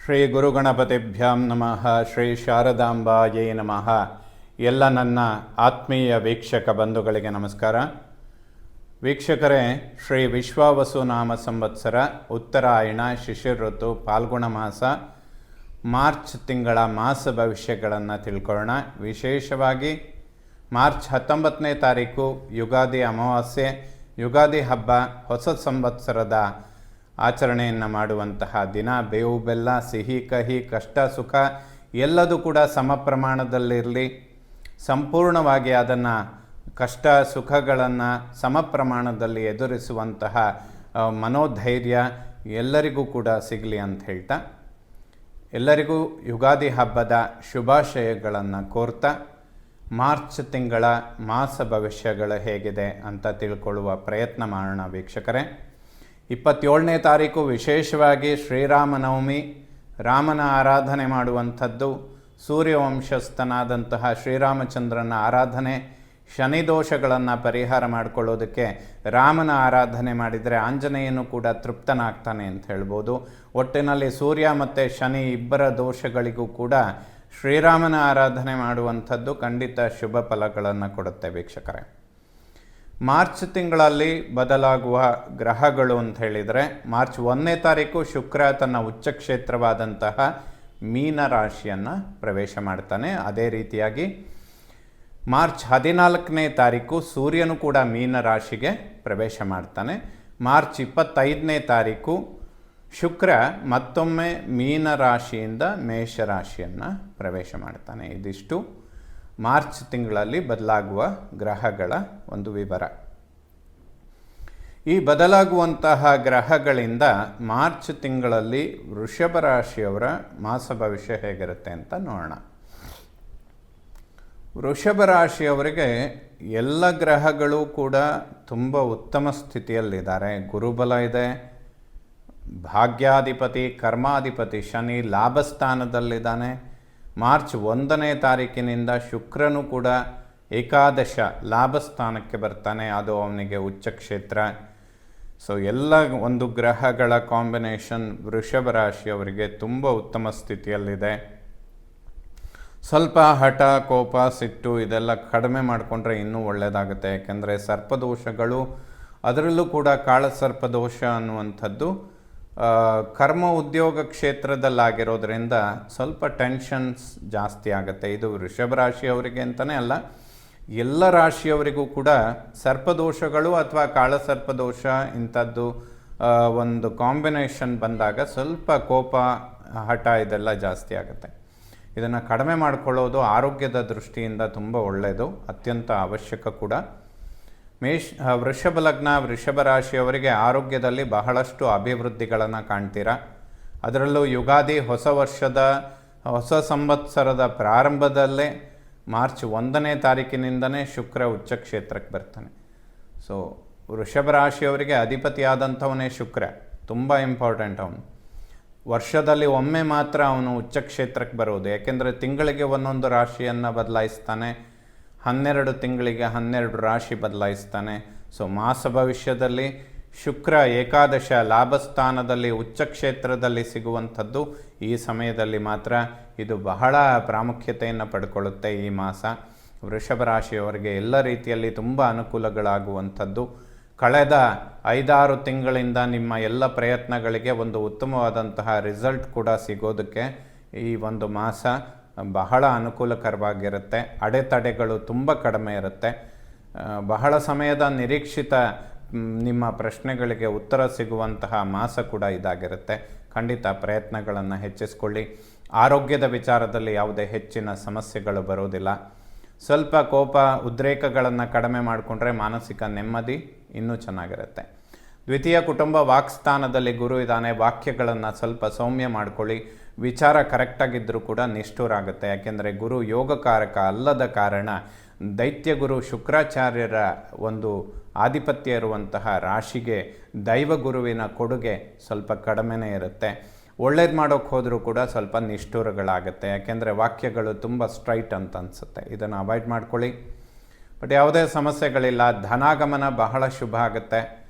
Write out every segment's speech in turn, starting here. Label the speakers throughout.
Speaker 1: ಶ್ರೀ ಗುರುಗಣಪತಿಭ್ಯಾಂ ನಮಃ. ಶ್ರೀ ಶಾರದಾಂಬಾಯೇ ನಮಃ. ಎಲ್ಲ ನನ್ನ ಆತ್ಮೀಯ ವೀಕ್ಷಕ ಬಂಧುಗಳಿಗೆ ನಮಸ್ಕಾರ. ವೀಕ್ಷಕರೇ, ಶ್ರೀ ವಿಶ್ವಾವಸು ನಾಮ ಸಂವತ್ಸರ ಉತ್ತರಾಯಣ ಶಿಶಿರ ಋತು ಫಾಲ್ಗುಣ ಮಾಸ ಮಾರ್ಚ್ ತಿಂಗಳ ಮಾಸ ಭವಿಷ್ಯಗಳನ್ನು ತಿಳ್ಕೊಳ್ಳೋಣ. ವಿಶೇಷವಾಗಿ ಮಾರ್ಚ್ 19ನೇ ತಾರೀಕು ಯುಗಾದಿ ಅಮಾವಾಸ್ಯೆ, ಯುಗಾದಿ ಹಬ್ಬ, ಹೊಸ ಸಂವತ್ಸರದ ಆಚರಣೆಯನ್ನು ಮಾಡುವಂತಹ ದಿನ. ಬೇವು ಬೆಲ್ಲ, ಸಿಹಿ ಕಹಿ, ಕಷ್ಟ ಸುಖ ಎಲ್ಲದೂ ಕೂಡ ಸಮ ಪ್ರಮಾಣದಲ್ಲಿರಲಿ. ಸಂಪೂರ್ಣವಾಗಿ ಅದನ್ನು ಕಷ್ಟ ಸುಖಗಳನ್ನು ಸಮ ಪ್ರಮಾಣದಲ್ಲಿ ಎದುರಿಸುವಂತಹ ಮನೋಧೈರ್ಯ ಎಲ್ಲರಿಗೂ ಕೂಡ ಸಿಗಲಿ ಅಂತ ಹೇಳ್ತಾ, ಎಲ್ಲರಿಗೂ ಯುಗಾದಿ ಹಬ್ಬದ ಶುಭಾಶಯಗಳನ್ನು ಕೋರ್ತಾ ಮಾರ್ಚ್ ತಿಂಗಳ ಮಾಸ ಭವಿಷ್ಯಗಳು ಹೇಗಿದೆ ಅಂತ ತಿಳ್ಕೊಳ್ಳುವ ಪ್ರಯತ್ನ ಮಾಡೋಣ. ವೀಕ್ಷಕರೇ, 27ನೇ ತಾರೀಕು ವಿಶೇಷವಾಗಿ ಶ್ರೀರಾಮನವಮಿ, ರಾಮನ ಆರಾಧನೆ ಮಾಡುವಂಥದ್ದು. ಸೂರ್ಯವಂಶಸ್ಥನಾದಂತಹ ಶ್ರೀರಾಮಚಂದ್ರನ ಆರಾಧನೆ, ಶನಿ ದೋಷಗಳನ್ನು ಪರಿಹಾರ ಮಾಡಿಕೊಳ್ಳೋದಕ್ಕೆ ರಾಮನ ಆರಾಧನೆ ಮಾಡಿದರೆ ಆಂಜನೇಯನು ಕೂಡ ತೃಪ್ತನಾಗ್ತಾನೆ ಅಂತ ಹೇಳ್ಬೋದು. ಒಟ್ಟಿನಲ್ಲಿ ಸೂರ್ಯ ಮತ್ತು ಶನಿ ಇಬ್ಬರ ದೋಷಗಳಿಗೂ ಕೂಡ ಶ್ರೀರಾಮನ ಆರಾಧನೆ ಮಾಡುವಂಥದ್ದು ಖಂಡಿತ ಶುಭ ಫಲಗಳನ್ನು ಕೊಡುತ್ತೆ. ವೀಕ್ಷಕರೇ, ಮಾರ್ಚ್ ತಿಂಗಳಲ್ಲಿ ಬದಲಾಗುವ ಗ್ರಹಗಳು ಅಂತ ಹೇಳಿದರೆ, ಮಾರ್ಚ್ 1ನೇ ತಾರೀಕು ಶುಕ್ರ ತನ್ನ ಉಚ್ಚ ಕ್ಷೇತ್ರವಾದಂತಹ ಮೀನ ರಾಶಿಯನ್ನು ಪ್ರವೇಶ ಮಾಡ್ತಾನೆ. ಅದೇ ರೀತಿಯಾಗಿ ಮಾರ್ಚ್ 14ನೇ ತಾರೀಕು ಸೂರ್ಯನು ಕೂಡ ಮೀನ ರಾಶಿಗೆ ಪ್ರವೇಶ ಮಾಡ್ತಾನೆ. ಮಾರ್ಚ್ 25ನೇ ತಾರೀಕು ಶುಕ್ರ ಮತ್ತೊಮ್ಮೆ ಮೀನ ರಾಶಿಯಿಂದ ಮೇಷರಾಶಿಯನ್ನು ಪ್ರವೇಶ ಮಾಡ್ತಾನೆ. ಇದಿಷ್ಟು ಮಾರ್ಚ್ ತಿಂಗಳಲ್ಲಿ ಬದಲಾಗುವ ಗ್ರಹಗಳ ಒಂದು ವಿವರ. ಈ ಬದಲಾಗುವಂತಹ ಗ್ರಹಗಳಿಂದ ಮಾರ್ಚ್ ತಿಂಗಳಲ್ಲಿ ವೃಷಭ ರಾಶಿಯವರ ಮಾಸ ಭವಿಷ್ಯ ಹೇಗಿರುತ್ತೆ ಅಂತ ನೋಡೋಣ. ವೃಷಭ ರಾಶಿಯವರಿಗೆ ಎಲ್ಲ ಗ್ರಹಗಳು ಕೂಡ ತುಂಬ ಉತ್ತಮ ಸ್ಥಿತಿಯಲ್ಲಿದ್ದಾರೆ. ಗುರುಬಲ ಇದೆ, ಭಾಗ್ಯಾಧಿಪತಿ ಕರ್ಮಾಧಿಪತಿ ಶನಿ ಲಾಭಸ್ಥಾನದಲ್ಲಿದ್ದಾನೆ. ಮಾರ್ಚ್ 1ನೇ ತಾರೀಕಿನಿಂದ ಶುಕ್ರನು ಕೂಡ ಏಕಾದಶ ಲಾಭಸ್ಥಾನಕ್ಕೆ ಬರ್ತಾನೆ, ಅದು ಅವನಿಗೆ ಉಚ್ಚ ಕ್ಷೇತ್ರ. ಸೊ ಎಲ್ಲ ಒಂದು ಗ್ರಹಗಳ ಕಾಂಬಿನೇಷನ್ ವೃಷಭ ರಾಶಿಯವರಿಗೆ ತುಂಬ ಉತ್ತಮ ಸ್ಥಿತಿಯಲ್ಲಿದೆ. ಸ್ವಲ್ಪ ಹಠ, ಕೋಪ, ಸಿಟ್ಟು ಇದೆಲ್ಲ ಕಡಿಮೆ ಮಾಡಿಕೊಂಡ್ರೆ ಇನ್ನೂ ಒಳ್ಳೆಯದಾಗುತ್ತೆ. ಯಾಕೆಂದರೆ ಸರ್ಪದೋಷಗಳು, ಅದರಲ್ಲೂ ಕೂಡ ಕಾಳಸರ್ಪದೋಷ ಅನ್ನುವಂಥದ್ದು ಕರ್ಮ ಉದ್ಯೋಗ ಕ್ಷೇತ್ರದಲ್ಲಾಗಿರೋದ್ರಿಂದ ಸ್ವಲ್ಪ ಟೆನ್ಷನ್ಸ್ ಜಾಸ್ತಿ ಆಗುತ್ತೆ. ಇದು ವೃಷಭ ರಾಶಿಯವರಿಗೆ ಅಂತಲೇ ಅಲ್ಲ, ಎಲ್ಲ ರಾಶಿಯವರಿಗೂ ಕೂಡ ಸರ್ಪದೋಷಗಳು ಅಥವಾ ಕಾಳಸರ್ಪದೋಷ ಇಂಥದ್ದು ಒಂದು ಕಾಂಬಿನೇಷನ್ ಬಂದಾಗ ಸ್ವಲ್ಪ ಕೋಪ, ಹಠ ಇದೆಲ್ಲ ಜಾಸ್ತಿ ಆಗುತ್ತೆ. ಇದನ್ನು ಕಡಿಮೆ ಮಾಡಿಕೊಳ್ಳೋದು ಆರೋಗ್ಯದ ದೃಷ್ಟಿಯಿಂದ ತುಂಬ ಒಳ್ಳೆಯದು, ಅತ್ಯಂತ ಅವಶ್ಯಕ ಕೂಡ. ವೃಷಭ ಲಗ್ನ ವೃಷಭ ರಾಶಿಯವರಿಗೆ ಆರೋಗ್ಯದಲ್ಲಿ ಬಹಳಷ್ಟು ಅಭಿವೃದ್ಧಿಗಳನ್ನು ಕಾಣ್ತೀರಾ. ಅದರಲ್ಲೂ ಯುಗಾದಿ ಹೊಸ ವರ್ಷದ ಹೊಸ ಸಂವತ್ಸರದ ಪ್ರಾರಂಭದಲ್ಲೇ ಮಾರ್ಚ್ 1ನೇ ತಾರೀಕಿನಿಂದನೇ ಶುಕ್ರ ಉಚ್ಚ ಕ್ಷೇತ್ರಕ್ಕೆ ಬರ್ತಾನೆ. ಸೊ ವೃಷಭ ರಾಶಿಯವರಿಗೆ ಅಧಿಪತಿಯಾದಂಥವನೇ ಶುಕ್ರ, ತುಂಬ ಇಂಪಾರ್ಟೆಂಟ್. ಅವನು ವರ್ಷದಲ್ಲಿ ಒಮ್ಮೆ ಮಾತ್ರ ಅವನು ಉಚ್ಚ ಕ್ಷೇತ್ರಕ್ಕೆ ಬರೋದು. ಯಾಕೆಂದರೆ ತಿಂಗಳಿಗೆ ಒಂದೊಂದು ರಾಶಿಯನ್ನು ಬದಲಾಯಿಸ್ತಾನೆ, 12 ತಿಂಗಳಿಗೆ 12 ರಾಶಿ ಬದಲಾಯಿಸ್ತಾನೆ. ಸೊ ಮಾಸ ಭವಿಷ್ಯದಲ್ಲಿ ಶುಕ್ರ ಏಕಾದಶ ಲಾಭಸ್ಥಾನದಲ್ಲಿ ಉಚ್ಚ ಕ್ಷೇತ್ರದಲ್ಲಿ ಸಿಗುವಂಥದ್ದು ಈ ಸಮಯದಲ್ಲಿ ಮಾತ್ರ. ಇದು ಬಹಳ ಪ್ರಾಮುಖ್ಯತೆಯನ್ನು ಪಡ್ಕೊಳ್ಳುತ್ತೆ ಈ ಮಾಸ. ವೃಷಭ ರಾಶಿಯವರಿಗೆ ಎಲ್ಲ ರೀತಿಯಲ್ಲಿ ತುಂಬ ಅನುಕೂಲಗಳಾಗುವಂಥದ್ದು. ಕಳೆದ 5-6 ತಿಂಗಳಿಂದ ನಿಮ್ಮ ಎಲ್ಲ ಪ್ರಯತ್ನಗಳಿಗೆ ಒಂದು ಉತ್ತಮವಾದಂತಹ ರಿಸಲ್ಟ್ ಕೂಡ ಸಿಗೋದಕ್ಕೆ ಈ ಒಂದು ಮಾಸ ಬಹಳ ಅನುಕೂಲಕರವಾಗಿರುತ್ತೆ. ಅಡೆತಡೆಗಳು ತುಂಬ ಕಡಿಮೆ ಇರುತ್ತೆ. ಬಹಳ ಸಮಯದ ನಿರೀಕ್ಷಿತ ನಿಮ್ಮ ಪ್ರಶ್ನೆಗಳಿಗೆ ಉತ್ತರ ಸಿಗುವಂತಹ ಮಾಸ ಕೂಡ ಇದಾಗಿರುತ್ತೆ. ಖಂಡಿತ ಪ್ರಯತ್ನಗಳನ್ನು ಹೆಚ್ಚಿಸ್ಕೊಳ್ಳಿ. ಆರೋಗ್ಯದ ವಿಚಾರದಲ್ಲಿ ಯಾವುದೇ ಹೆಚ್ಚಿನ ಸಮಸ್ಯೆಗಳು ಬರೋದಿಲ್ಲ. ಸ್ವಲ್ಪ ಕೋಪ, ಉದ್ರೇಕಗಳನ್ನು ಕಡಿಮೆ ಮಾಡಿಕೊಂಡ್ರೆ ಮಾನಸಿಕ ನೆಮ್ಮದಿ ಇನ್ನೂ ಚೆನ್ನಾಗಿರುತ್ತೆ. ದ್ವಿತೀಯ ಕುಟುಂಬ ವಾಕ್ಸ್ಥಾನದಲ್ಲಿ ಗುರು ಇದ್ದಾನೆ. ವಾಕ್ಯಗಳನ್ನು ಸ್ವಲ್ಪ ಸೌಮ್ಯ ಮಾಡ್ಕೊಳ್ಳಿ. ವಿಚಾರ ಕರೆಕ್ಟಾಗಿದ್ದರೂ ಕೂಡ ನಿಷ್ಠುರಾಗುತ್ತೆ. ಯಾಕೆಂದರೆ ಗುರು ಯೋಗಕಾರಕ ಅಲ್ಲದ ಕಾರಣ ದೈತ್ಯ ಗುರು ಶುಕ್ರಾಚಾರ್ಯರ ಒಂದು ಆಧಿಪತ್ಯ ಇರುವಂತಹ ರಾಶಿಗೆ ದೈವ ಗುರುವಿನ ಕೊಡುಗೆ ಸ್ವಲ್ಪ ಕಡಿಮೆನೇ ಇರುತ್ತೆ. ಒಳ್ಳೇದು ಮಾಡೋಕ್ಕೆ ಹೋದರೂ ಕೂಡ ಸ್ವಲ್ಪ ನಿಷ್ಠುರಗಳಾಗುತ್ತೆ. ಯಾಕೆಂದರೆ ವಾಕ್ಯಗಳು ತುಂಬ ಸ್ಟ್ರೈಟ್ ಅಂತ ಅನಿಸುತ್ತೆ. ಇದನ್ನು ಅವಾಯ್ಡ್ ಮಾಡ್ಕೊಳ್ಳಿ. ಬಟ್ ಯಾವುದೇ ಸಮಸ್ಯೆಗಳಿಲ್ಲ. ಧನಾಗಮನ ಬಹಳ ಶುಭ ಆಗುತ್ತೆ.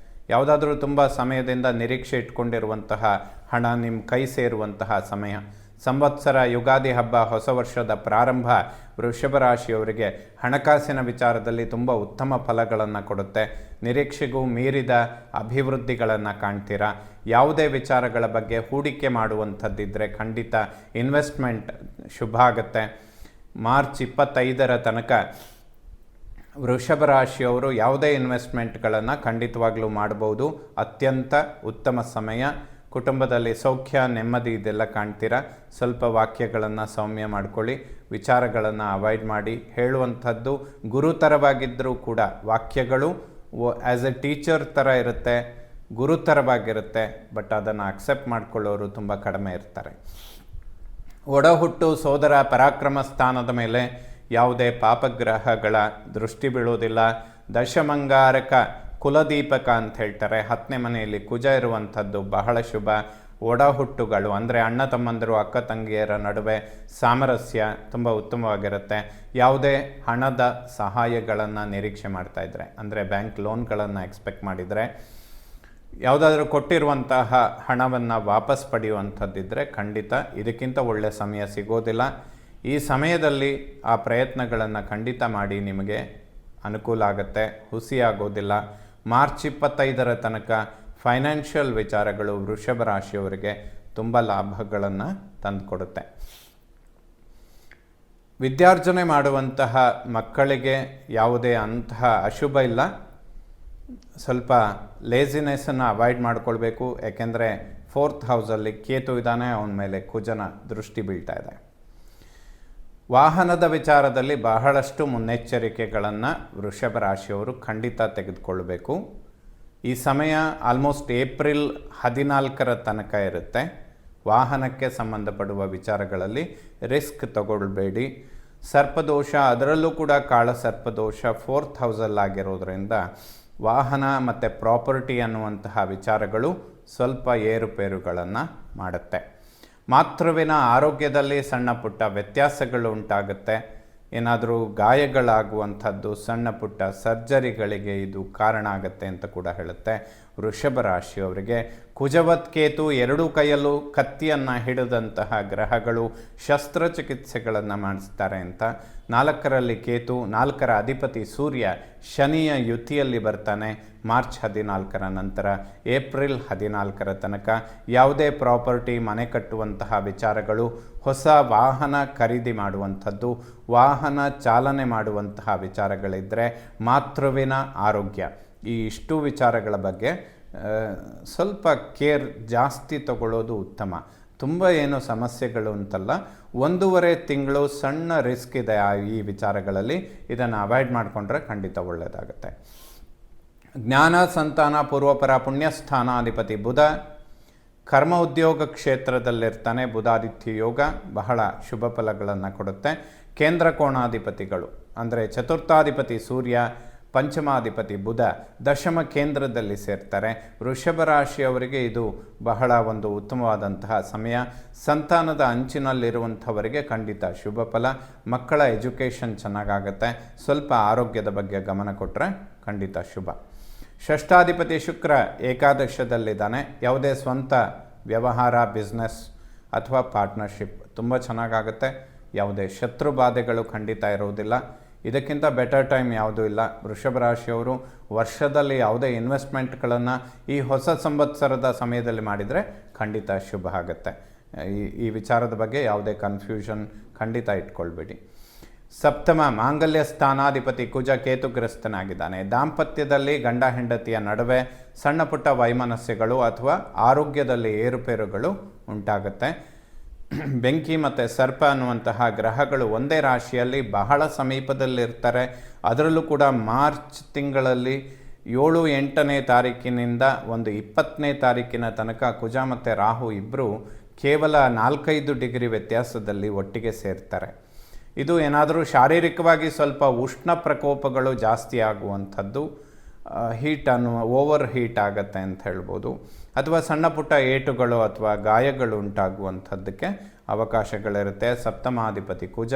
Speaker 1: ಯಾವುದಾದ್ರೂ ತುಂಬ ಸಮಯದಿಂದ ನಿರೀಕ್ಷೆ ಇಟ್ಕೊಂಡಿರುವಂತಹ ಹಣ ನಿಮ್ಮ ಕೈ ಸೇರುವಂತಹ ಸಮಯ. ಸಂವತ್ಸರ, ಯುಗಾದಿ ಹಬ್ಬ, ಹೊಸ ವರ್ಷದ ಪ್ರಾರಂಭ ವೃಷಭ ರಾಶಿಯವರಿಗೆ ಹಣಕಾಸಿನ ವಿಚಾರದಲ್ಲಿ ತುಂಬ ಉತ್ತಮ ಫಲಗಳನ್ನು ಕೊಡುತ್ತೆ. ನಿರೀಕ್ಷೆಗೂ ಮೀರಿದ ಅಭಿವೃದ್ಧಿಗಳನ್ನು ಕಾಣ್ತೀರಾ. ಯಾವುದೇ ವಿಚಾರಗಳ ಬಗ್ಗೆ ಹೂಡಿಕೆ ಮಾಡುವಂಥದ್ದಿದ್ದರೆ ಖಂಡಿತ ಇನ್ವೆಸ್ಟ್ಮೆಂಟ್ ಶುಭ ಆಗುತ್ತೆ. ಮಾರ್ಚ್ 25ರ ತನಕ ವೃಷಭ ರಾಶಿಯವರು ಯಾವುದೇ ಇನ್ವೆಸ್ಟ್ಮೆಂಟ್ಗಳನ್ನು ಖಂಡಿತವಾಗ್ಲೂ ಮಾಡ್ಬೋದು. ಅತ್ಯಂತ ಉತ್ತಮ ಸಮಯ. ಕುಟುಂಬದಲ್ಲಿ ಸೌಖ್ಯ, ನೆಮ್ಮದಿ ಇದೆಲ್ಲ ಕಾಣ್ತೀರಾ. ಸ್ವಲ್ಪ ವಾಕ್ಯಗಳನ್ನು ಸೌಮ್ಯ ಮಾಡ್ಕೊಳ್ಳಿ, ವಿಚಾರಗಳನ್ನು ಅವಾಯ್ಡ್ ಮಾಡಿ. ಹೇಳುವಂಥದ್ದು ಗುರುತರವಾಗಿದ್ದರೂ ಕೂಡ ವಾಕ್ಯಗಳು ಆ್ಯಸ್ ಎ ಟೀಚರ್ ಥರ ಇರುತ್ತೆ, ಗುರುತರವಾಗಿರುತ್ತೆ. ಬಟ್ ಅದನ್ನು ಅಕ್ಸೆಪ್ಟ್ ಮಾಡ್ಕೊಳ್ಳೋರು ತುಂಬ ಕಡಿಮೆ ಇರ್ತಾರೆ. ಒಡಹುಟ್ಟು ಸೋದರ ಪರಾಕ್ರಮ ಸ್ಥಾನದ ಮೇಲೆ ಯಾವುದೇ ಪಾಪಗ್ರಹಗಳ ದೃಷ್ಟಿ ಬೀಳೋದಿಲ್ಲ. ದಶಮಂಗಾರಕ ಕುಲದೀಪಕ ಅಂತ ಹೇಳ್ತಾರೆ. 10ನೇ ಮನೆಯಲ್ಲಿ ಕುಜ ಇರುವಂಥದ್ದು ಬಹಳ ಶುಭ. ಒಡಹುಟ್ಟುಗಳು ಅಂದರೆ ಅಣ್ಣ ತಮ್ಮಂದಿರು, ಅಕ್ಕ ತಂಗಿಯರ ನಡುವೆ ಸಾಮರಸ್ಯ ತುಂಬ ಉತ್ತಮವಾಗಿರುತ್ತೆ. ಯಾವುದೇ ಹಣದ ಸಹಾಯಗಳನ್ನು ನಿರೀಕ್ಷೆ ಮಾಡ್ತಾಯಿದ್ರೆ, ಅಂದರೆ ಬ್ಯಾಂಕ್ ಲೋನ್ಗಳನ್ನು ಎಕ್ಸ್ಪೆಕ್ಟ್ ಮಾಡಿದರೆ, ಯಾವುದಾದ್ರೂ ಕೊಟ್ಟಿರುವಂತಹ ಹಣವನ್ನು ವಾಪಸ್ ಪಡೆಯುವಂಥದ್ದಿದ್ದರೆ ಖಂಡಿತ ಇದಕ್ಕಿಂತ ಒಳ್ಳೆಯ ಸಮಯ ಸಿಗೋದಿಲ್ಲ. ಈ ಸಮಯದಲ್ಲಿ ಆ ಪ್ರಯತ್ನಗಳನ್ನು ಖಂಡಿತ ಮಾಡಿ, ನಿಮಗೆ ಅನುಕೂಲ ಆಗುತ್ತೆ, ಹುಸಿಯಾಗೋದಿಲ್ಲ. ಮಾರ್ಚ್ 25ರ ತನಕ ಫೈನಾನ್ಷಿಯಲ್ ವಿಚಾರಗಳು ವೃಷಭ ರಾಶಿಯವರಿಗೆ ತುಂಬ ಲಾಭಗಳನ್ನು ತಂದುಕೊಡುತ್ತೆ. ವಿದ್ಯಾರ್ಜನೆ ಮಾಡುವಂತಹ ಮಕ್ಕಳಿಗೆ ಯಾವುದೇ ಅಂತಹ ಅಶುಭ ಇಲ್ಲ. ಸ್ವಲ್ಪ ಲೇಸಿನೆಸ್ಸನ್ನು ಅವಾಯ್ಡ್ ಮಾಡ್ಕೊಳ್ಬೇಕು. ಯಾಕೆಂದರೆ 4th ಹೌಸಲ್ಲಿ ಕೇತು ಇದ್ದಾನೆ, ಅವನ ಮೇಲೆ ಕುಜನ ದೃಷ್ಟಿ ಬೀಳ್ತಾ ಇದೆ. ವಾಹನದ ವಿಚಾರದಲ್ಲಿ ಬಹಳಷ್ಟು ಮುನ್ನೆಚ್ಚರಿಕೆಗಳನ್ನು ವೃಷಭ ರಾಶಿಯವರು ಖಂಡಿತ ತೆಗೆದುಕೊಳ್ಬೇಕು. ಈ ಸಮಯ ಆಲ್ಮೋಸ್ಟ್ ಏಪ್ರಿಲ್ 14ರ ತನಕ ಇರುತ್ತೆ. ವಾಹನಕ್ಕೆ ಸಂಬಂಧಪಡುವ ವಿಚಾರಗಳಲ್ಲಿ ರಿಸ್ಕ್ ತಗೊಳ್ಬೇಡಿ. ಸರ್ಪದೋಷ, ಅದರಲ್ಲೂ ಕೂಡ ಕಾಳ ಸರ್ಪದೋಷ 4th ಹೌಸಲ್ಲಾಗಿರೋದ್ರಿಂದ ವಾಹನ ಮತ್ತು ಪ್ರಾಪರ್ಟಿ ಅನ್ನುವಂತಹ ವಿಚಾರಗಳು ಸ್ವಲ್ಪ ಏರುಪೇರುಗಳನ್ನು ಮಾಡುತ್ತೆ. ಮಾತೃವಿನ ಆರೋಗ್ಯದಲ್ಲಿ ಸಣ್ಣ ಪುಟ್ಟ ವ್ಯತ್ಯಾಸಗಳು ಉಂಟಾಗುತ್ತೆ. ಏನಾದರೂ ಗಾಯಗಳಾಗುವಂಥದ್ದು, ಸಣ್ಣ ಪುಟ್ಟ ಸರ್ಜರಿಗಳಿಗೆ ಇದು ಕಾರಣ ಆಗುತ್ತೆ ಅಂತ ಕೂಡ ಹೇಳುತ್ತೆ. ವೃಷಭ ರಾಶಿಯವರಿಗೆ ಕುಜವತ್ ಕೇತು ಎರಡೂ ಕೈಯಲ್ಲೂ ಕತ್ತಿಯನ್ನು ಹಿಡಿದಂತಹ ಗ್ರಹಗಳು ಶಸ್ತ್ರಚಿಕಿತ್ಸೆಗಳನ್ನು ಮಾಡಿಸ್ತಾರೆ ಅಂತ. 4ರಲ್ಲಿ ಕೇತು, 4ರ ಅಧಿಪತಿ ಸೂರ್ಯ ಶನಿಯ ಯುತಿಯಲ್ಲಿ ಬರ್ತಾನೆ. ಮಾರ್ಚ್ 14ರ ನಂತರ ಏಪ್ರಿಲ್ 14ರ ತನಕ ಯಾವುದೇ ಪ್ರಾಪರ್ಟಿ, ಮನೆ ಕಟ್ಟುವಂತಹ ವಿಚಾರಗಳು, ಹೊಸ ವಾಹನ ಖರೀದಿ ಮಾಡುವಂಥದ್ದು, ವಾಹನ ಚಾಲನೆ ಮಾಡುವಂತಹ ವಿಚಾರಗಳಿದ್ದರೆ, ಮಾತೃವಿನ ಆರೋಗ್ಯ, ಈ ಇಷ್ಟು ವಿಚಾರಗಳ ಬಗ್ಗೆ ಸ್ವಲ್ಪ ಕೇರ್ ಜಾಸ್ತಿ ತಗೊಳ್ಳೋದು ಉತ್ತಮ. ತುಂಬ ಏನು ಸಮಸ್ಯೆಗಳು ಅಂತಲ್ಲ, 1.5 ತಿಂಗಳು ಸಣ್ಣ ರಿಸ್ಕ್ ಇದೆ ಈ ವಿಚಾರಗಳಲ್ಲಿ. ಇದನ್ನು ಅವಾಯ್ಡ್ ಮಾಡಿಕೊಂಡ್ರೆ ಖಂಡಿತ ಒಳ್ಳೆಯದಾಗುತ್ತೆ. ಜ್ಞಾನ, ಸಂತಾನ, ಪೂರ್ವಪರ ಪುಣ್ಯಸ್ಥಾನಾಧಿಪತಿ ಬುಧ ಕರ್ಮ ಉದ್ಯೋಗ ಕ್ಷೇತ್ರದಲ್ಲಿರ್ತಾನೆ. ಬುಧಾದಿತ್ಯ ಯೋಗ ಬಹಳ ಶುಭ ಫಲಗಳನ್ನು ಕೊಡುತ್ತೆ. ಕೇಂದ್ರ ಕೋಣಾಧಿಪತಿಗಳು ಅಂದರೆ ಚತುರ್ಥಾಧಿಪತಿ ಸೂರ್ಯ, ಪಂಚಮಾಧಿಪತಿ ಬುಧ ದಶಮ ಕೇಂದ್ರದಲ್ಲಿ ಸೇರ್ತಾರೆ. ವೃಷಭ ರಾಶಿಯವರಿಗೆ ಇದು ಬಹಳ ಒಂದು ಉತ್ತಮವಾದಂತಹ ಸಮಯ. ಸಂತಾನದ ಅಂಚಿನಲ್ಲಿರುವಂಥವರಿಗೆ ಖಂಡಿತ ಶುಭ ಫಲ. ಮಕ್ಕಳ ಎಜುಕೇಷನ್ ಚೆನ್ನಾಗಾಗತ್ತೆ. ಸ್ವಲ್ಪ ಆರೋಗ್ಯದ ಬಗ್ಗೆ ಗಮನ ಕೊಟ್ಟರೆ ಖಂಡಿತ ಶುಭ. ಷಷ್ಠಾಧಿಪತಿ ಶುಕ್ರ ಏಕಾದಶದಲ್ಲಿದ್ದಾನೆ. ಯಾವುದೇ ಸ್ವಂತ ವ್ಯವಹಾರ, ಬಿಸ್ನೆಸ್ ಅಥವಾ ಪಾರ್ಟ್ನರ್ಶಿಪ್ ತುಂಬ ಚೆನ್ನಾಗಾಗುತ್ತೆ. ಯಾವುದೇ ಶತ್ರು ಬಾಧೆಗಳು ಖಂಡಿತ ಇರುವುದಿಲ್ಲ. ಇದಕ್ಕಿಂತ ಬೆಟರ್ ಟೈಮ್ ಯಾವುದೂ ಇಲ್ಲ. ವೃಷಭ ರಾಶಿಯವರು ವರ್ಷದಲ್ಲಿ ಯಾವುದೇ ಇನ್ವೆಸ್ಟ್ಮೆಂಟ್ಗಳನ್ನು ಈ ಹೊಸ ಸಂವತ್ಸರದ ಸಮಯದಲ್ಲಿ ಮಾಡಿದರೆ ಖಂಡಿತ ಶುಭ ಆಗುತ್ತೆ. ಈ ವಿಚಾರದ ಬಗ್ಗೆ ಯಾವುದೇ ಕನ್ಫ್ಯೂಷನ್ ಖಂಡಿತ ಇಟ್ಕೊಳ್ಬೇಡಿ. ಸಪ್ತಮ ಮಾಂಗಲ್ಯ ಸ್ಥಾನಾಧಿಪತಿ ಕುಜ ಕೇತುಗ್ರಸ್ತನಾಗಿದ್ದಾನೆ. ದಾಂಪತ್ಯದಲ್ಲಿ ಗಂಡ ಹೆಂಡತಿಯ ನಡುವೆ ಸಣ್ಣ ಪುಟ್ಟ ವೈಮನಸ್ಯಗಳು ಅಥವಾ ಆರೋಗ್ಯದಲ್ಲಿ ಏರುಪೇರುಗಳು ಉಂಟಾಗುತ್ತೆ. ಬೆಂಕಿ ಮತ್ತು ಸರ್ಪ ಅನ್ನುವಂತಹ ಗ್ರಹಗಳು ಒಂದೇ ರಾಶಿಯಲ್ಲಿ ಬಹಳ ಸಮೀಪದಲ್ಲಿರ್ತಾರೆ. ಅದರಲ್ಲೂ ಕೂಡ ಮಾರ್ಚ್ ತಿಂಗಳಲ್ಲಿ 7, 8ನೇ ತಾರೀಕಿನಿಂದ 20ನೇ ತಾರೀಕಿನ ತನಕ ಕುಜ ಮತ್ತು ರಾಹು ಇಬ್ಬರು ಕೇವಲ 4-5 ಡಿಗ್ರಿ ವ್ಯತ್ಯಾಸದಲ್ಲಿ ಒಟ್ಟಿಗೆ ಸೇರ್ತಾರೆ. ಇದು ಏನಾದರೂ ಶಾರೀರಿಕವಾಗಿ ಸ್ವಲ್ಪ ಉಷ್ಣ ಪ್ರಕೋಪಗಳು ಜಾಸ್ತಿ ಆಗುವಂಥದ್ದು, ಓವರ್ ಹೀಟ್ ಆಗುತ್ತೆ ಅಂತ ಹೇಳ್ಬೋದು. ಅಥವಾ ಸಣ್ಣ ಪುಟ್ಟ ಏಟುಗಳು ಅಥವಾ ಗಾಯಗಳು ಉಂಟಾಗುವಂಥದ್ದಕ್ಕೆ ಅವಕಾಶಗಳಿರುತ್ತೆ. ಸಪ್ತಮಾಧಿಪತಿ ಕುಜ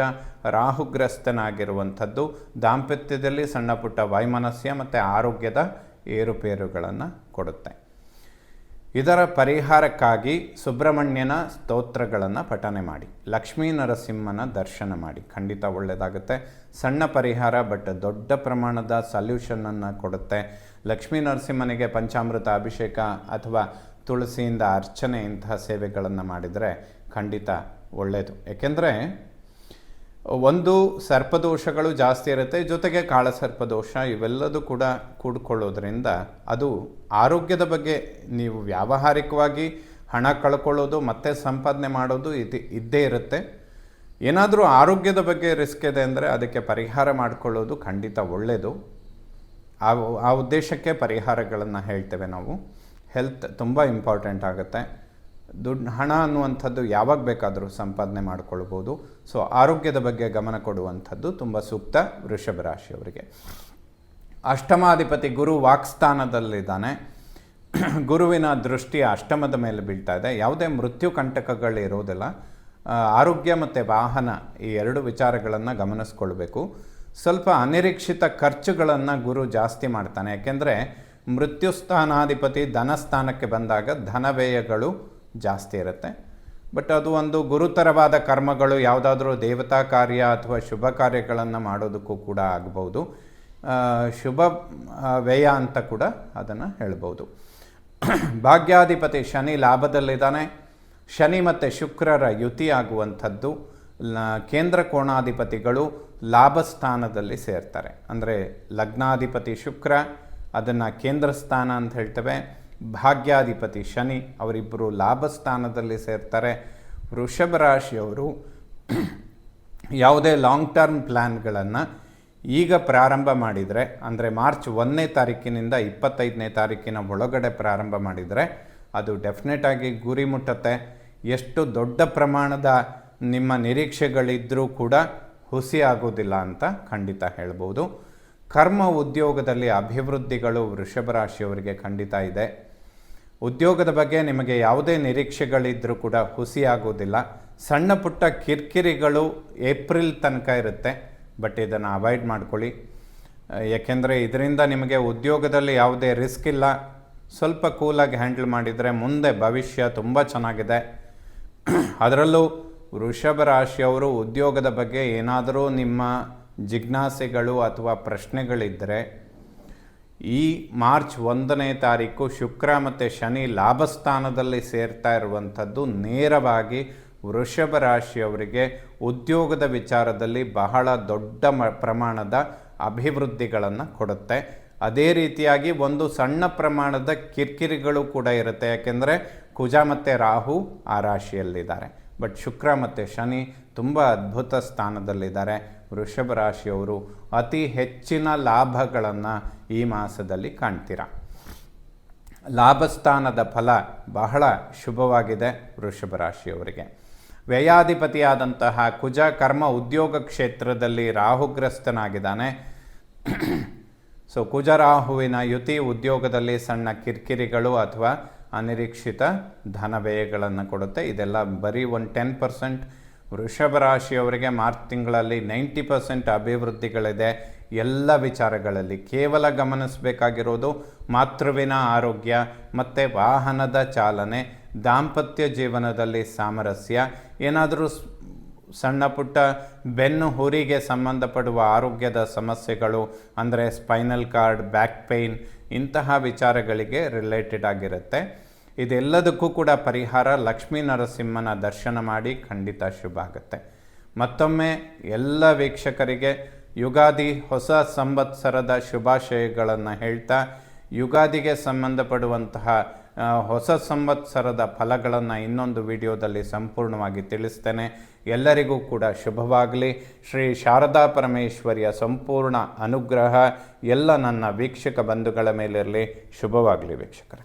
Speaker 1: ರಾಹುಗ್ರಸ್ತನಾಗಿರುವಂಥದ್ದು ದಾಂಪತ್ಯದಲ್ಲಿ ಸಣ್ಣ ಪುಟ್ಟ ವೈಮನಸ್ಯ ಮತ್ತು ಆರೋಗ್ಯದ ಏರುಪೇರುಗಳನ್ನು ಕೊಡುತ್ತೆ. ಇದರ ಪರಿಹಾರಕ್ಕಾಗಿ ಸುಬ್ರಹ್ಮಣ್ಯನ ಸ್ತೋತ್ರಗಳನ್ನು ಪಠನೆ ಮಾಡಿ, ಲಕ್ಷ್ಮೀ ನರಸಿಂಹನ ದರ್ಶನ ಮಾಡಿ, ಖಂಡಿತ ಒಳ್ಳೆಯದಾಗುತ್ತೆ. ಸಣ್ಣ ಪರಿಹಾರ ಬಟ್ ದೊಡ್ಡ ಪ್ರಮಾಣದ ಸಲ್ಯೂಷನನ್ನು ಕೊಡುತ್ತೆ. ಲಕ್ಷ್ಮೀ ನರಸಿಂಹನಿಗೆ ಪಂಚಾಮೃತ ಅಭಿಷೇಕ ಅಥವಾ ತುಳಸಿಯಿಂದ ಅರ್ಚನೆ ಇಂತಹ ಸೇವೆಗಳನ್ನು ಮಾಡಿದರೆ ಖಂಡಿತ ಒಳ್ಳೆಯದು. ಏಕೆಂದರೆ ಒಂದು ಸರ್ಪದೋಷಗಳು ಜಾಸ್ತಿ ಇರುತ್ತೆ, ಜೊತೆಗೆ ಕಾಳಸರ್ಪದೋಷ ಇವೆಲ್ಲದೂ ಕೂಡ ಕೂಡ್ಕೊಳ್ಳೋದ್ರಿಂದ ಅದು ಆರೋಗ್ಯದ ಬಗ್ಗೆ ನೀವು ವ್ಯಾವಹಾರಿಕವಾಗಿ ಹಣ ಕಳ್ಕೊಳ್ಳೋದು ಮತ್ತು ಸಂಪಾದನೆ ಮಾಡೋದು ಇದ್ದೇ ಇರುತ್ತೆ. ಏನಾದರೂ ಆರೋಗ್ಯದ ಬಗ್ಗೆ ರಿಸ್ಕ್ ಇದೆ ಅಂದರೆ ಅದಕ್ಕೆ ಪರಿಹಾರ ಮಾಡಿಕೊಳ್ಳೋದು ಖಂಡಿತ ಒಳ್ಳೆಯದು. ಆ ಉದ್ದೇಶಕ್ಕೆ ಪರಿಹಾರಗಳನ್ನು ಹೇಳ್ತೇವೆ ನಾವು. ಹೆಲ್ತ್ ತುಂಬ ಇಂಪಾರ್ಟೆಂಟ್ ಆಗುತ್ತೆ. ಹಣ ಅನ್ನುವಂಥದ್ದು ಯಾವಾಗ ಬೇಕಾದರೂ ಸಂಪಾದನೆ ಮಾಡಿಕೊಳ್ಬೋದು. ಸೊ ಆರೋಗ್ಯದ ಬಗ್ಗೆ ಗಮನ ಕೊಡುವಂಥದ್ದು ತುಂಬ ಸೂಕ್ತ ವೃಷಭ ರಾಶಿಯವರಿಗೆ. ಅಷ್ಟಮಾಧಿಪತಿ ಗುರು ವಾಕ್ಸ್ಥಾನದಲ್ಲಿದ್ದಾನೆ. ಗುರುವಿನ ದೃಷ್ಟಿ ಅಷ್ಟಮದ ಮೇಲೆ ಬೀಳ್ತಾ ಇದೆ. ಯಾವುದೇ ಮೃತ್ಯು ಕಂಟಕಗಳಿರೋದಿಲ್ಲ. ಆರೋಗ್ಯ ಮತ್ತು ವಾಹನ ಈ ಎರಡು ವಿಚಾರಗಳನ್ನು ಗಮನಿಸ್ಕೊಳ್ಬೇಕು. ಸ್ವಲ್ಪ ಅನಿರೀಕ್ಷಿತ ಖರ್ಚುಗಳನ್ನು ಗುರು ಜಾಸ್ತಿ ಮಾಡ್ತಾನೆ. ಯಾಕೆಂದರೆ ಮೃತ್ಯುಸ್ಥಾನಾಧಿಪತಿ ಧನಸ್ಥಾನಕ್ಕೆ ಬಂದಾಗ ಧನವ್ಯಯಗಳು ಜಾಸ್ತಿ ಇರುತ್ತೆ. ಬಟ್ ಅದು ಒಂದು ಗುರುತರವಾದ ಕರ್ಮಗಳು, ಯಾವುದಾದ್ರೂ ದೇವತಾ ಕಾರ್ಯ ಅಥವಾ ಶುಭ ಕಾರ್ಯಗಳನ್ನು ಮಾಡೋದಕ್ಕೂ ಕೂಡ ಆಗ್ಬೋದು. ಶುಭ ವ್ಯಯ ಅಂತ ಕೂಡ ಅದನ್ನು ಹೇಳ್ಬೋದು. ಭಾಗ್ಯಾಧಿಪತಿ ಶನಿ ಲಾಭದಲ್ಲಿದ್ದಾನೆ. ಶನಿ ಮತ್ತು ಶುಕ್ರರ ಯುತಿ ಆಗುವಂಥದ್ದು. ಕೇಂದ್ರ ಕೋಣಾಧಿಪತಿಗಳು ಲಾಭಸ್ಥಾನದಲ್ಲಿ ಸೇರ್ತಾರೆ. ಅಂದರೆ ಲಗ್ನಾಧಿಪತಿ ಶುಕ್ರ, ಅದನ್ನು ಕೇಂದ್ರ ಸ್ಥಾನ ಅಂತ ಹೇಳ್ತೇವೆ. ಭಾಗ್ಯಾಧಿಪತಿ ಶನಿ, ಅವರಿಬ್ಬರು ಲಾಭಸ್ಥಾನದಲ್ಲಿ ಸೇರ್ತಾರೆ. ವೃಷಭ ರಾಶಿಯವರು ಯಾವುದೇ ಲಾಂಗ್ ಟರ್ಮ್ ಪ್ಲ್ಯಾನ್ಗಳನ್ನು ಈಗ ಪ್ರಾರಂಭ ಮಾಡಿದರೆ, ಅಂದರೆ ಮಾರ್ಚ್ 1ನೇ ತಾರೀಕಿನಿಂದ 25ನೇ ತಾರೀಕಿನ ಒಳಗಡೆ ಪ್ರಾರಂಭ ಮಾಡಿದರೆ ಅದು ಡೆಫಿನೆಟಾಗಿ ಗುರಿ ಮುಟ್ಟುತ್ತೆ. ಎಷ್ಟು ದೊಡ್ಡ ಪ್ರಮಾಣದ ನಿಮ್ಮ ನಿರೀಕ್ಷೆಗಳಿದ್ದರೂ ಕೂಡ ಹುಸಿ ಆಗೋದಿಲ್ಲ ಅಂತ ಖಂಡಿತ ಹೇಳ್ಬೋದು. ಕರ್ಮ ಉದ್ಯೋಗದಲ್ಲಿ ಅಭಿವೃದ್ಧಿಗಳು ವೃಷಭ ರಾಶಿಯವರಿಗೆ ಖಂಡಿತ ಇದೆ. ಉದ್ಯೋಗದ ಬಗ್ಗೆ ನಿಮಗೆ ಯಾವುದೇ ನಿರೀಕ್ಷೆಗಳಿದ್ದರೂ ಕೂಡ ಹುಸಿ ಆಗೋದಿಲ್ಲ. ಸಣ್ಣ ಪುಟ್ಟ ಕಿರಿಕಿರಿಗಳು ಏಪ್ರಿಲ್ ತನಕ ಇರುತ್ತೆ, ಬಟ್ ಇದನ್ನು ಅವಾಯ್ಡ್ ಮಾಡ್ಕೊಳ್ಳಿ. ಯಾಕೆಂದರೆ ಇದರಿಂದ ನಿಮಗೆ ಉದ್ಯೋಗದಲ್ಲಿ ಯಾವುದೇ ರಿಸ್ಕ್ ಇಲ್ಲ. ಸ್ವಲ್ಪ ಕೂಲಾಗಿ ಹ್ಯಾಂಡಲ್ ಮಾಡಿದರೆ ಮುಂದೆ ಭವಿಷ್ಯ ತುಂಬ ಚೆನ್ನಾಗಿದೆ. ಅದರಲ್ಲೂ ವೃಷಭ ರಾಶಿಯವರು ಉದ್ಯೋಗದ ಬಗ್ಗೆ ಏನಾದರೂ ನಿಮ್ಮ ಜಿಜ್ಞಾಸೆಗಳು ಅಥವಾ ಪ್ರಶ್ನೆಗಳಿದ್ದರೆ ಈ ಮಾರ್ಚ್ 1ನೇ ತಾರೀಕು ಶುಕ್ರ ಮತ್ತು ಶನಿ ಲಾಭಸ್ಥಾನದಲ್ಲಿ ಸೇರ್ತಾ ಇರುವಂಥದ್ದು ನೇರವಾಗಿ ವೃಷಭ ರಾಶಿಯವರಿಗೆ ಉದ್ಯೋಗದ ವಿಚಾರದಲ್ಲಿ ಬಹಳ ದೊಡ್ಡ ಪ್ರಮಾಣದ ಅಭಿವೃದ್ಧಿಗಳನ್ನು ಕೊಡುತ್ತೆ. ಅದೇ ರೀತಿಯಾಗಿ ಒಂದು ಸಣ್ಣ ಪ್ರಮಾಣದ ಕಿರಿಕಿರಿಗಳು ಕೂಡ ಇರುತ್ತೆ. ಯಾಕೆಂದರೆ ಕುಜ ಮತ್ತು ರಾಹು ಆ ರಾಶಿಯಲ್ಲಿದ್ದಾರೆ. ಬಟ್ ಶುಕ್ರ ಮತ್ತು ಶನಿ ತುಂಬ ಅದ್ಭುತ ಸ್ಥಾನದಲ್ಲಿದ್ದಾರೆ. ವೃಷಭ ರಾಶಿಯವರು ಅತಿ ಹೆಚ್ಚಿನ ಲಾಭಗಳನ್ನು ಈ ಮಾಸದಲ್ಲಿ ಕಾಣ್ತೀರ. ಲಾಭಸ್ಥಾನದ ಫಲ ಬಹಳ ಶುಭವಾಗಿದೆ ವೃಷಭ ರಾಶಿಯವರಿಗೆ. ವ್ಯಯಾಧಿಪತಿಯಾದಂತಹ ಕುಜ ಕರ್ಮ ಉದ್ಯೋಗ ಕ್ಷೇತ್ರದಲ್ಲಿ ರಾಹುಗ್ರಸ್ತನಾಗಿದ್ದಾನೆ. ಸೊ ಕುಜರಾಹುವಿನ ಯುತಿ ಉದ್ಯೋಗದಲ್ಲಿ ಸಣ್ಣ ಕಿರಿಕಿರಿಗಳು ಅಥವಾ ಅನಿರೀಕ್ಷಿತ ಧನ ವ್ಯಯಗಳನ್ನು ಕೊಡುತ್ತೆ. ಇದೆಲ್ಲ ಬರೀ ಒಂದು 10%. ವೃಷಭ ರಾಶಿಯವರಿಗೆ ಮಾರ್ಚ್ ತಿಂಗಳಲ್ಲಿ 90% ಅಭಿವೃದ್ಧಿಗಳಿದೆ. ಎಲ್ಲ ವಿಚಾರಗಳಲ್ಲಿ ಕೇವಲ ಗಮನಿಸಬೇಕಾಗಿರೋದು ಮಾತೃವಿನ ಆರೋಗ್ಯ ಮತ್ತು ವಾಹನದ ಚಾಲನೆ, ದಾಂಪತ್ಯ ಜೀವನದಲ್ಲಿ ಸಾಮರಸ್ಯ, ಏನಾದರೂ ಸಣ್ಣ ಪುಟ್ಟ ಬೆನ್ನು ಹುರಿಗೆ ಸಂಬಂಧಪಡುವ ಆರೋಗ್ಯದ ಸಮಸ್ಯೆಗಳು ಅಂದರೆ ಸ್ಪೈನಲ್ ಕಾರ್ಡ್, ಬ್ಯಾಕ್ ಪೇಯ್ನ್ ಇಂತಹ ವಿಚಾರಗಳಿಗೆ ರಿಲೇಟೆಡ್ ಆಗಿರುತ್ತೆ. ಇದೆಲ್ಲದಕ್ಕೂ ಕೂಡ ಪರಿಹಾರ ಲಕ್ಷ್ಮೀ ನರಸಿಂಹನ ದರ್ಶನ ಮಾಡಿ ಖಂಡಿತ ಶುಭ ಆಗುತ್ತೆ. ಮತ್ತೊಮ್ಮೆ ಎಲ್ಲ ವೀಕ್ಷಕರಿಗೆ ಯುಗಾದಿ ಹೊಸ ಸಂವತ್ಸರದ ಶುಭಾಶಯಗಳನ್ನು ಹೇಳ್ತಾ ಯುಗಾದಿಗೆ ಸಂಬಂಧಪಡುವಂತಹ ಹೊಸ ಸಂವತ್ಸರದ ಫಲಗಳನ್ನು ಇನ್ನೊಂದು ವಿಡಿಯೋದಲ್ಲಿ ಸಂಪೂರ್ಣವಾಗಿ ತಿಳಿಸ್ತೇನೆ. ಎಲ್ಲರಿಗೂ ಕೂಡ ಶುಭವಾಗಲಿ. ಶ್ರೀ ಶಾರದಾ ಪರಮೇಶ್ವರಿಯ ಸಂಪೂರ್ಣ ಅನುಗ್ರಹ ಎಲ್ಲ ನನ್ನ ವೀಕ್ಷಕ ಬಂಧುಗಳ ಮೇಲಿರಲಿ. ಶುಭವಾಗಲಿ ವೀಕ್ಷಕರೇ.